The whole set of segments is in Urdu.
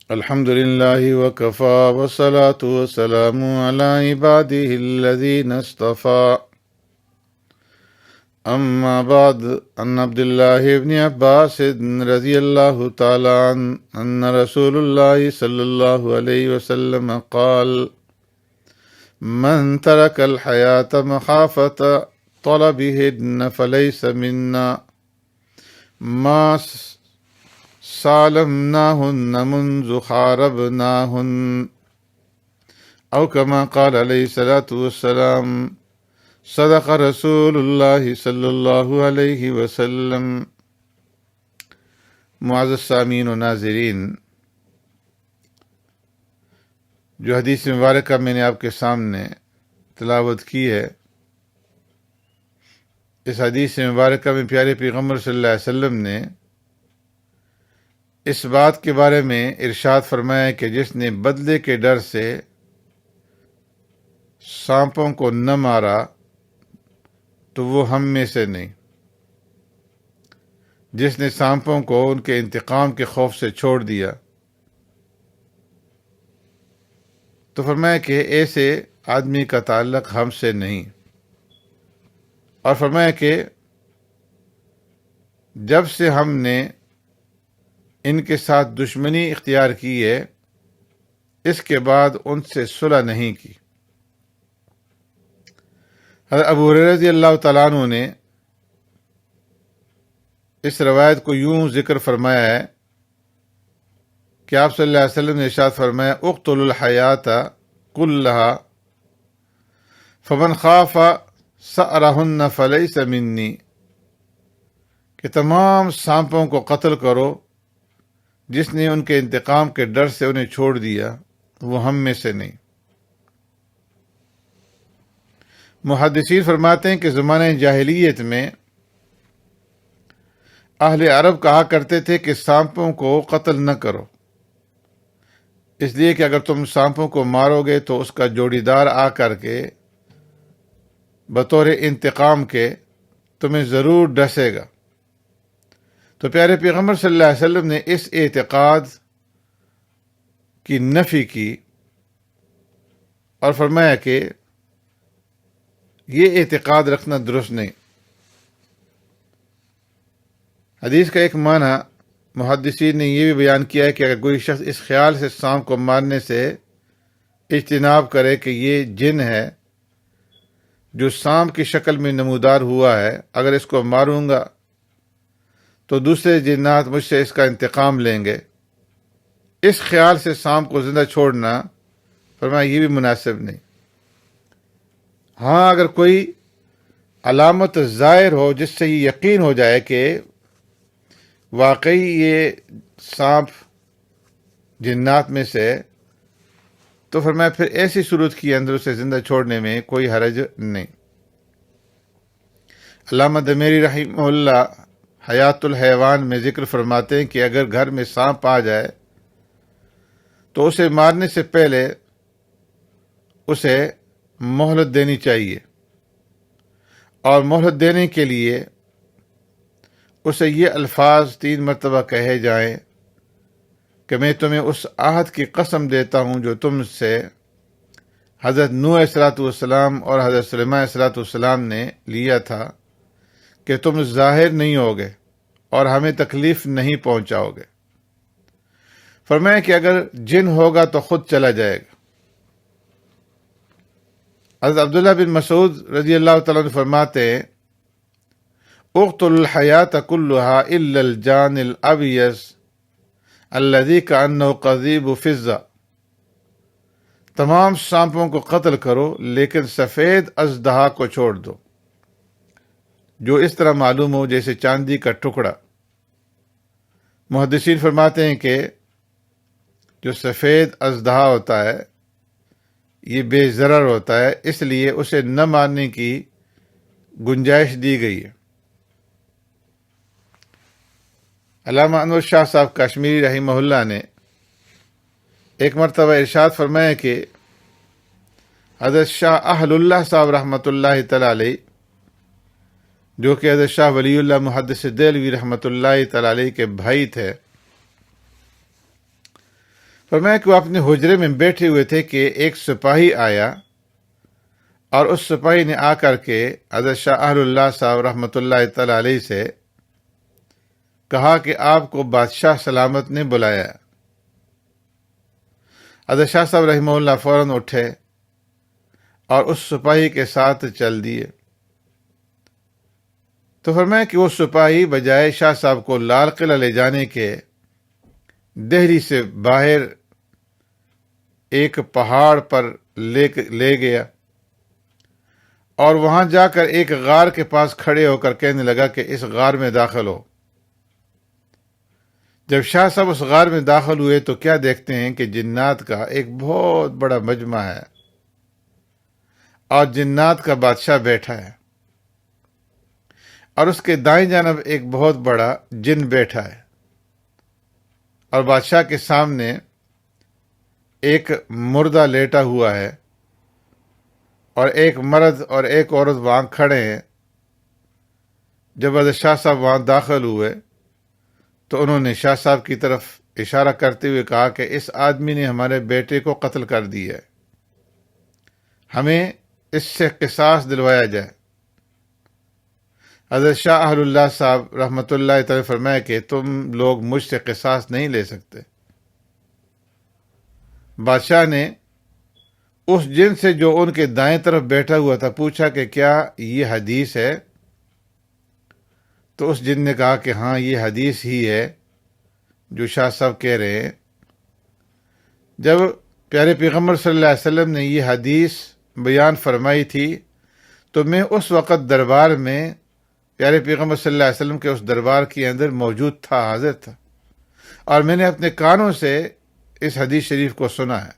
الحمد لله وكفى والصلاة والسلام على عباده الذين اصطفى أما بعد. عن عبد الله بن عباس رضي الله تعالى عنه أن رسول الله صلى الله عليه وسلم قال: من ترك الحياة مخافة طلبهن فليس منا ما سالمناهن منذ حاربناهن، أو كما قال عليه الصلاة والسلام: صدق رسول اللہ صلی اللہ علیہ وسلم. معزز سامعین و ناظرین، جو حدیث مبارکہ میں نے آپ کے سامنے تلاوت کی ہے، اس حدیث مبارکہ میں پیارے پیغمبر صلی اللہ علیہ وسلم نے اس بات کے بارے میں ارشاد فرمایا کہ جس نے بدلے کے ڈر سے سانپوں کو نہ مارا تو وہ ہم میں سے نہیں. جس نے سانپوں کو ان کے انتقام کے خوف سے چھوڑ دیا تو فرمایا کہ ایسے آدمی کا تعلق ہم سے نہیں. اور فرمایا کہ جب سے ہم نے ان کے ساتھ دشمنی اختیار کی ہے، اس کے بعد ان سے صلح نہیں کی. حضرت ابو ہریرہ رضی اللہ تعالیٰ عنہ نے اس روایت کو یوں ذکر فرمایا ہے کہ آپ صلی اللہ علیہ وسلم نے ارشاد فرمایا: اقتلوا الحیات کلھا فمن خاف سأرہن فلیس منی، کہ تمام سانپوں کو قتل کرو، جس نے ان کے انتقام کے ڈر سے انہیں چھوڑ دیا وہ ہم میں سے نہیں. محدثین فرماتے ہیں کہ زمانہ جاہلیت میں اہل عرب کہا کرتے تھے کہ سانپوں کو قتل نہ کرو، اس لیے کہ اگر تم سانپوں کو مارو گے تو اس کا جوڑی دار آ کر کے بطور انتقام کے تمہیں ضرور ڈسے گا. تو پیارے پیغمبر صلی اللہ علیہ وسلم نے اس اعتقاد کی نفی کی اور فرمایا کہ یہ اعتقاد رکھنا درست نہیں. حدیث کا ایک معنی محدثین نے یہ بھی بیان کیا ہے کہ اگر کوئی شخص اس خیال سے سانپ کو مارنے سے اجتناب کرے کہ یہ جن ہے جو سانپ کی شکل میں نمودار ہوا ہے، اگر اس کو ماروں گا تو دوسرے جنات مجھ سے اس کا انتقام لیں گے، اس خیال سے سانپ کو زندہ چھوڑنا فرمایا یہ بھی مناسب نہیں. ہاں، اگر کوئی علامت ظاہر ہو جس سے یہ یقین ہو جائے کہ واقعی یہ سانپ جنات میں سے، تو فرمایا پھر ایسی صورت کے اندر اسے زندہ چھوڑنے میں کوئی حرج نہیں. علامہ دمیری رحمہ اللہ حیات الحیوان میں ذکر فرماتے ہیں کہ اگر گھر میں سانپ آ جائے تو اسے مارنے سے پہلے اسے مہلت دینی چاہیے، اور مہلت دینے کے لیے اسے یہ الفاظ 3 مرتبہ کہے جائیں کہ میں تمہیں اس عہد کی قسم دیتا ہوں جو تم سے حضرت نوح علیہ الصلوۃ والسلام اور حضرت سلیمان علیہ الصلوۃ والسلام نے لیا تھا کہ تم ظاہر نہیں ہوگے اور ہمیں تکلیف نہیں پہنچاؤ گے. فرمایا کہ اگر جن ہوگا تو خود چلا جائے گا. حضرت عبداللہ بن مسعود رضی اللہ تعالیٰ عنہ فرماتے ہیں: اقتلوا الحیات کلھا الا الجان الابیض الذی کأنہ قضیب فضہ، تمام سانپوں کو قتل کرو لیکن سفید اژدہا کو چھوڑ دو جو اس طرح معلوم ہو جیسے چاندی کا ٹکڑا. محدثین فرماتے ہیں کہ جو سفید اژدہا ہوتا ہے یہ بے ضرر ہوتا ہے، اس لیے اسے نہ مارنے کی گنجائش دی گئی ہے. علامہ انور شاہ صاحب کشمیری رحمہ اللہ نے ایک مرتبہ ارشاد فرمایا کہ حضرت شاہ اہل اللہ صاحب رحمۃ اللہ تعالی علیہ، جو کہ حضرت شاہ ولی اللہ محدث دہلوی رحمۃ اللہ تعالی علیہ کے بھائی تھے، فرمایا کہ وہ اپنے حجرے میں بیٹھے ہوئے تھے کہ ایک سپاہی آیا اور اس سپاہی نے آ کر کے حضرت شاہ اہل اللہ صاحب رحمۃ اللہ تعالی علیہ سے کہا کہ آپ کو بادشاہ سلامت نے بلایا۔ حضرت شاہ صاحب رحمہ اللہ فوراً اٹھے اور اس سپاہی کے ساتھ چل دیے۔ تو فرمایا کہ وہ سپاہی بجائے شاہ صاحب کو لال قلعہ لے جانے کے دہلی سے باہر ایک پہاڑ پر لے گیا اور وہاں جا کر ایک غار کے پاس کھڑے ہو کر کہنے لگا کہ اس غار میں داخل ہو۔ جب شاہ صاحب اس غار میں داخل ہوئے تو کیا دیکھتے ہیں کہ جنات کا ایک بہت بڑا مجمع ہے اور جنات کا بادشاہ بیٹھا ہے اور اس کے دائیں جانب ایک بہت بڑا جن بیٹھا ہے اور بادشاہ کے سامنے ایک مردہ لیٹا ہوا ہے اور ایک مرد اور ایک عورت وہاں کھڑے ہیں۔ جب حضرت شاہ صاحب وہاں داخل ہوئے تو انہوں نے شاہ صاحب کی طرف اشارہ کرتے ہوئے کہا کہ اس آدمی نے ہمارے بیٹے کو قتل کر دیا ہے، ہمیں اس سے قصاص دلوایا جائے۔ حضرت شاہ اہل اللہ صاحب رحمۃ اللہ تعالی فرمایا کہ تم لوگ مجھ سے قصاص نہیں لے سکتے۔ بادشاہ نے اس جن سے جو ان کے دائیں طرف بیٹھا ہوا تھا پوچھا کہ کیا یہ حدیث ہے؟ تو اس جن نے کہا کہ ہاں یہ حدیث ہی ہے جو شاہ صاحب کہہ رہے ہیں۔ جب پیارے پیغمبر صلی اللہ علیہ وسلم نے یہ حدیث بیان فرمائی تھی تو میں اس وقت دربار میں پیارے پیغمبر صلی اللہ علیہ وسلم کے اس دربار کے اندر موجود تھا، حاضر تھا، اور میں نے اپنے کانوں سے اس حدیث شریف کو سنا ہے۔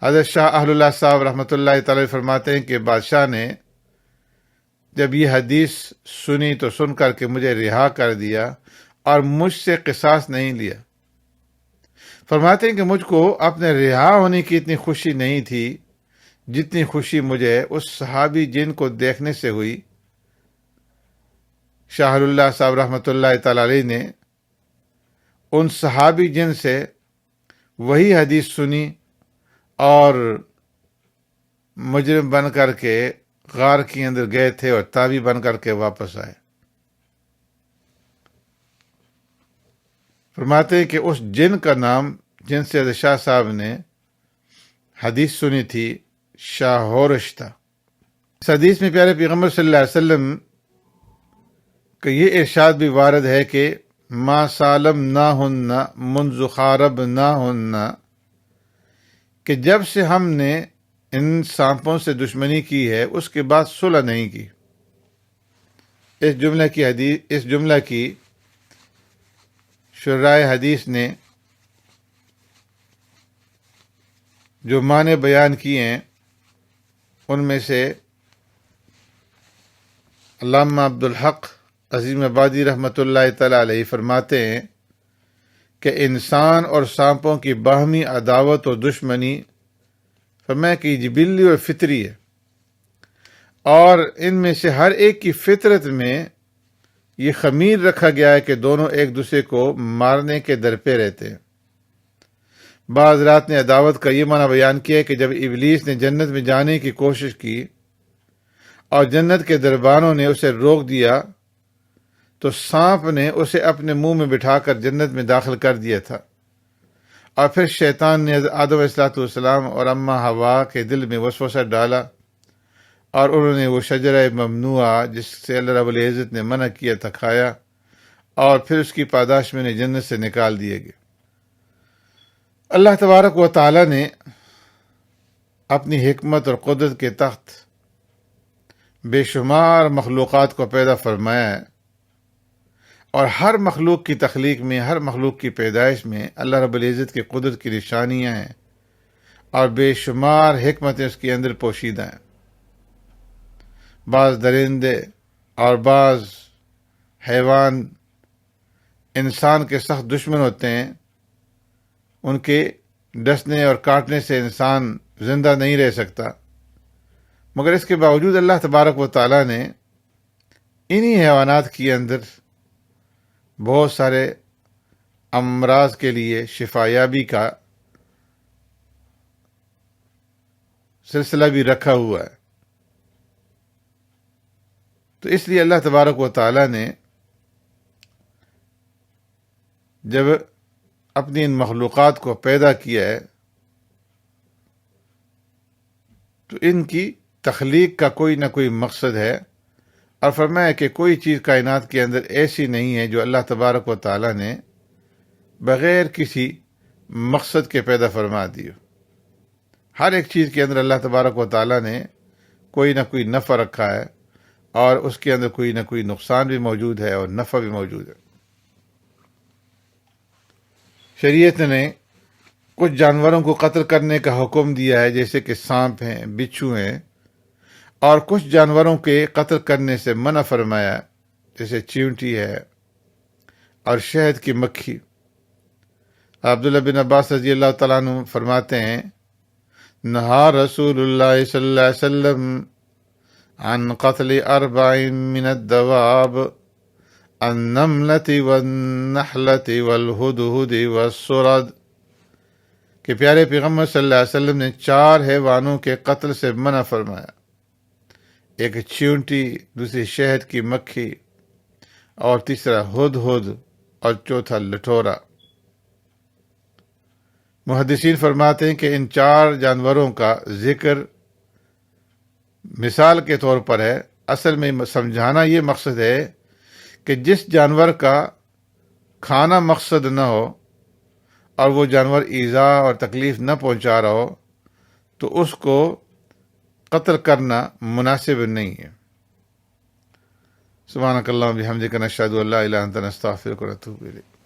حضرت شاہ اہل اللہ صاحب رحمۃ اللہ تعالی فرماتے ہیں کہ بادشاہ نے جب یہ حدیث سنی تو سن کر کے مجھے رہا کر دیا اور مجھ سے قصاص نہیں لیا۔ فرماتے ہیں کہ مجھ کو اپنے رہا ہونے کی اتنی خوشی نہیں تھی جتنی خوشی مجھے اس صحابی جن کو دیکھنے سے ہوئی۔ شاہ اللہ صاحب رحمۃ اللہ تعالی علیہ نے ان صحابی جن سے وہی حدیث سنی اور مجرم بن کر کے غار کے اندر گئے تھے اور تابی بن کر کے واپس آئے۔ فرماتے ہیں کہ اس جن کا نام جن سے حضرت شاہ صاحب نے حدیث سنی تھی شاہ ہورش تھا۔ اس حدیث میں پیارے پیغمبر صلی اللہ علیہ وسلم کا یہ ارشاد بھی وارد ہے کہ ما سالم نہ ہننا منذ خارب نہ ہننا، کہ جب سے ہم نے ان سانپوں سے دشمنی کی ہے اس کے بعد صلح نہیں کی۔ اس جملہ کی شرائع حدیث نے جو معنی بیان کیے ہیں ان میں سے علامہ عبدالحق عظیم آبادی رحمۃ اللہ تعالی علیہ فرماتے ہیں کہ انسان اور سانپوں کی باہمی عداوت و دشمنی فرمایا کہ جبلی اور فطری ہے، اور ان میں سے ہر ایک کی فطرت میں یہ خمیر رکھا گیا ہے کہ دونوں ایک دوسرے کو مارنے کے در پہ رہتے ہیں۔ بعض رات نے عداوت کا یہ معنی بیان کیا کہ جب ابلیس نے جنت میں جانے کی کوشش کی اور جنت کے دربانوں نے اسے روک دیا تو سانپ نے اسے اپنے منہ میں بٹھا کر جنت میں داخل کر دیا تھا، اور پھر شیطان نے آدم علیہ السلام اور اماں حوا کے دل میں وسوسہ ڈالا اور انہوں نے وہ شجرہ ممنوعہ جس سے اللہ رب العزت نے منع کیا تھا کھایا، اور پھر اس کی پاداش میں جنت سے نکال دیے گئے۔ اللہ تبارک و تعالی نے اپنی حکمت اور قدرت کے تحت بے شمار مخلوقات کو پیدا فرمایا ہے، اور ہر مخلوق کی تخلیق میں، ہر مخلوق کی پیدائش میں اللہ رب العزت کی قدرت کی نشانیاں ہیں اور بے شمار حکمتیں اس کے اندر پوشیدہ ہیں۔ بعض درندے اور بعض حیوان انسان کے سخت دشمن ہوتے ہیں، ان کے ڈسنے اور کاٹنے سے انسان زندہ نہیں رہ سکتا، مگر اس کے باوجود اللہ تبارک و تعالیٰ نے انہی حیوانات کے اندر بہت سارے امراض کے لیے شفایابی کا سلسلہ بھی رکھا ہوا ہے۔ تو اس لیے اللہ تبارک و تعالی نے جب اپنی ان مخلوقات کو پیدا کیا ہے تو ان کی تخلیق کا کوئی نہ کوئی مقصد ہے، اور فرمایا کہ کوئی چیز کائنات کے اندر ایسی نہیں ہے جو اللہ تبارک و تعالی نے بغیر کسی مقصد کے پیدا فرما دی ہو۔ ہر ایک چیز کے اندر اللہ تبارک و تعالی نے کوئی نہ کوئی نفع رکھا ہے، اور اس کے اندر کوئی نہ کوئی نقصان بھی موجود ہے اور نفع بھی موجود ہے۔ شریعت نے کچھ جانوروں کو قتل کرنے کا حکم دیا ہے، جیسے کہ سانپ ہیں، بچھو ہیں، اور کچھ جانوروں کے قتل کرنے سے منع فرمایا، جیسے چیونٹی ہے اور شہد کی مکھی۔ عبداللہ بن عباس رضی اللہ تعالیٰ عنہ فرماتے ہیں، نہا رسول اللہ صلی اللہ علیہ وسلم عن قتل 4 من الدواب النملة والنحلة والہدہد والسرد، کہ پیارے پیغمبر صلی اللہ علیہ وسلم نے 4 حیوانوں کے قتل سے منع فرمایا، ایک چیونٹی، دوسری شہد کی مکھی، اور تیسرا ہدہد، اور چوتھا لٹھورا۔ محدثین فرماتے ہیں کہ ان 4 جانوروں کا ذکر مثال کے طور پر ہے، اصل میں سمجھانا یہ مقصد ہے کہ جس جانور کا کھانا مقصد نہ ہو اور وہ جانور ایذا اور تکلیف نہ پہنچا رہا ہو تو اس کو قتل کرنا مناسب نہیں ہے۔ سبحانک اللہم و بحمدک، نشہد ان لا الہ الا انت، نستغفرک و نتوب الیک۔